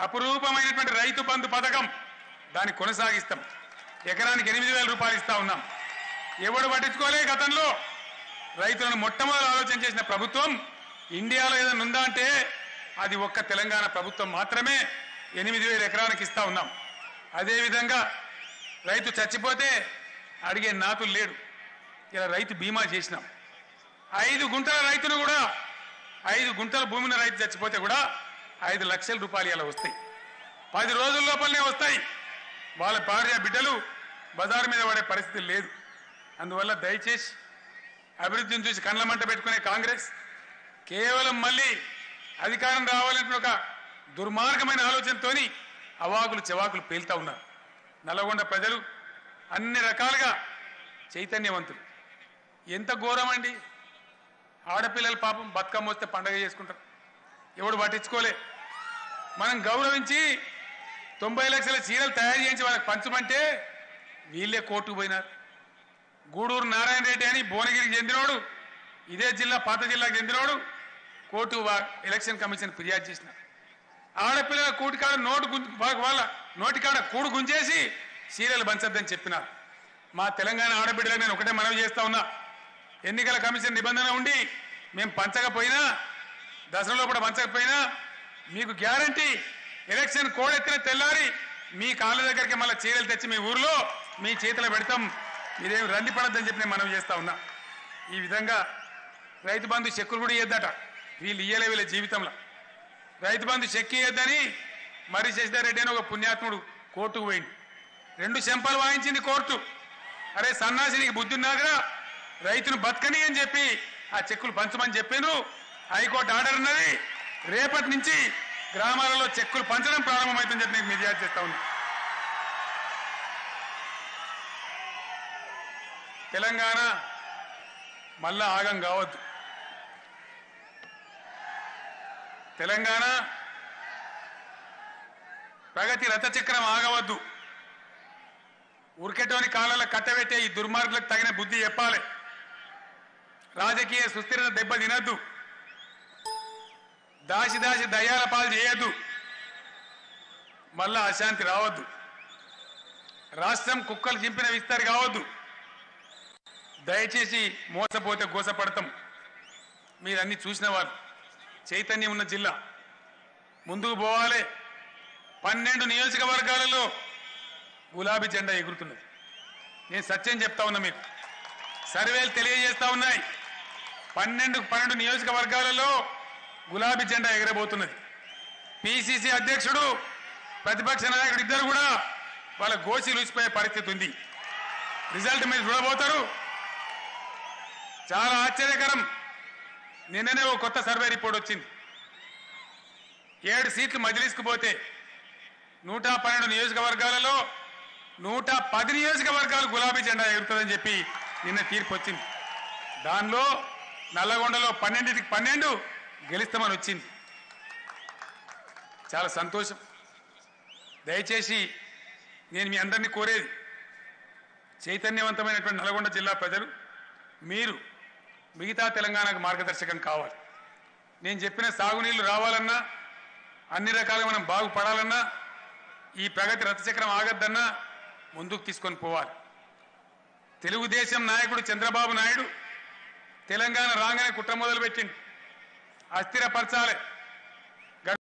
అపురూపమైనటువంటి రైతు బంధు పథకం దాన్ని కొనసాగిస్తాం. ఎకరానికి 8,000 రూపాయలు ఇస్తా ఉన్నాం. ఎవడు పట్టించుకోలే. గతంలో రైతులను మొట్టమొదటి ఆలోచన చేసిన ప్రభుత్వం ఇండియాలో ఏదైనా ఉందా అంటే అది ఒక్క తెలంగాణ ప్రభుత్వం మాత్రమే. 8,000 ఎకరానికి ఇస్తా ఉన్నాం. అదేవిధంగా రైతు చచ్చిపోతే అడిగే నాతులు లేడు. ఇలా రైతు బీమా చేసినాం. 5 గుంటల రైతును కూడా 5 గుంటల భూమిని రైతు చచ్చిపోతే కూడా 5 లక్షల రూపాయలు ఇలా వస్తాయి. 10 రోజుల లోపలనే వస్తాయి. వాళ్ళ భార్య బిడ్డలు బజారు మీద పడే పరిస్థితి లేదు. అందువల్ల దయచేసి అభివృద్ధిని చూసి కండ్ల మంట పెట్టుకునే కాంగ్రెస్ కేవలం మళ్ళీ అధికారం రావాలంటే ఒక దుర్మార్గమైన ఆలోచనతోని అవాకులు చెవాకులు పేలుతా ఉన్నారు. నల్లగొండ ప్రజలు అన్ని రకాలుగా చైతన్యవంతులు. ఎంత ఘోరం అండి. ఆడపిల్లల పాపం బతుకమ్మ వస్తే పండగ చేసుకుంటారు. ఎవడు పట్టించుకోలే. మనం గౌరవించి 90 లక్షల చీరలు తయారు చేయించి వాళ్ళకి పంచమంటే వీళ్ళే కోర్టుకు పోయినారు. గూడూరు నారాయణ రెడ్డి అని భువనగిరికి చెందినోడు, ఇదే జిల్లా పాత జిల్లాకు చెందినోడు కోర్టు ఎలక్షన్ కమిషన్ ఫిర్యాదు చేసినారు. ఆడపిల్లల కూటికాడ వాళ్ళ నోటికాడ కూడు గుంజేసి చీరలు పంచద్దని చెప్పినారు. మా తెలంగాణ ఆడబిడ్డలకు నేను ఒకటే మనవి చేస్తా ఉన్నా. ఎన్నికల కమిషన్ నిబంధన ఉండి మేము పంచకపోయినా, దసరా లోపల పంచకపోయినా మీకు గ్యారంటీ ఎలక్షన్ కోడ్ ఎత్తిన తెల్లారి మీ కాళ్ళ దగ్గరికి మళ్ళీ చీరలు తెచ్చి మీ ఊర్లో మీ చేతిలో పెడతాం. మీరేమి రంది పడద్దని చెప్పి నేను మనవి చేస్తా ఉన్నా. ఈ విధంగా రైతు బంధు చెక్కులు కూడా ఇయ్యద్దట. వీళ్ళు ఇయ్యలే. వీళ్ళ జీవితంలో రైతు బంధు చెక్కి ఇయ్యద్దని మరి శశిధర్ అని ఒక పుణ్యాత్ముడు కోర్టుకు పోయింది. 2 చెంపలు వాయించింది కోర్టు. అరే సన్నాసి నీకు బుద్ధి ఉన్నాగా రైతును బతకని అని చెప్పి ఆ చెక్కులు పంచమని చెప్పాను. హైకోర్టు ఆర్డర్ ఉన్నది. రేపటి నుంచి గ్రామాలలో చెక్కులు పంచడం ప్రారంభమవుతుందని చెప్పి నేను ఫిర్యాదు చేస్తా ఉన్నా. తెలంగాణ మళ్ళా ఆగం కావద్దు. తెలంగాణ ప్రగతి రథచక్రం ఆగవద్దు. ఉరికెటోని కాలాల కట్టబెట్టే ఈ దుర్మార్గులకు తగిన బుద్ధి చెప్పాలి. రాజకీయ సుస్థిరత దెబ్బ తినద్దు. దాసి దయ్యాల పాలు చేయొద్దు. మళ్ళా అశాంతి రావద్దు. రాష్ట్రం కుక్కలు చింపిన విస్తరి కావద్దు. దయచేసి మోసపోతే గోసపడతాం. మీరన్నీ చూసిన వాళ్ళు. చైతన్యం ఉన్న జిల్లా. ముందుకు పోవాలి. 12 నియోజకవర్గాలలో గులాబీ జెండా ఎగురుతున్నది. నేను సత్యం చెప్తా ఉన్నా. మీకు సర్వేలు తెలియజేస్తా ఉన్నాయి. 12 నియోజకవర్గాలలో గులాబీ జెండా ఎగరబోతున్నది. పిసిసి అధ్యక్షుడు ప్రతిపక్ష నాయకుడు ఇద్దరు కూడా వాళ్ళ గోసి లూసిపోయే పరిస్థితి ఉంది. రిజల్ట్ మీరు చూడబోతారు. చాలా ఆశ్చర్యకరం. నిన్ననే ఓ కొత్త సర్వే రిపోర్ట్ వచ్చింది. 7 సీట్లు మజ్లిస్కు పోతే 112 నియోజకవర్గాలలో 110 నియోజకవర్గాలు గులాబీ జెండా ఎగురుతుందని చెప్పి నిన్న తీర్పు వచ్చింది. దానిలో నల్లగొండలో 12కి 12 గెలుస్తామని వచ్చింది. చాలా సంతోషం. దయచేసి నేను మీ అందరినీ కోరేది, చైతన్యవంతమైనటువంటి నల్గొండ జిల్లా ప్రజలు మీరు మిగతా తెలంగాణకు మార్గదర్శకం కావాలి. నేను చెప్పిన సాగునీళ్లు రావాలన్నా, అన్ని రకాలుగా మనం బాగుపడాలన్నా, ఈ ప్రగతి రథచక్రం ఆగద్దన్నా ముందుకు తీసుకొని పోవాలి. తెలుగుదేశం నాయకుడు చంద్రబాబు నాయుడు తెలంగాణ రాగానే కుట్ర మొదలుపెట్టింది. అస్థిరపరచాలి.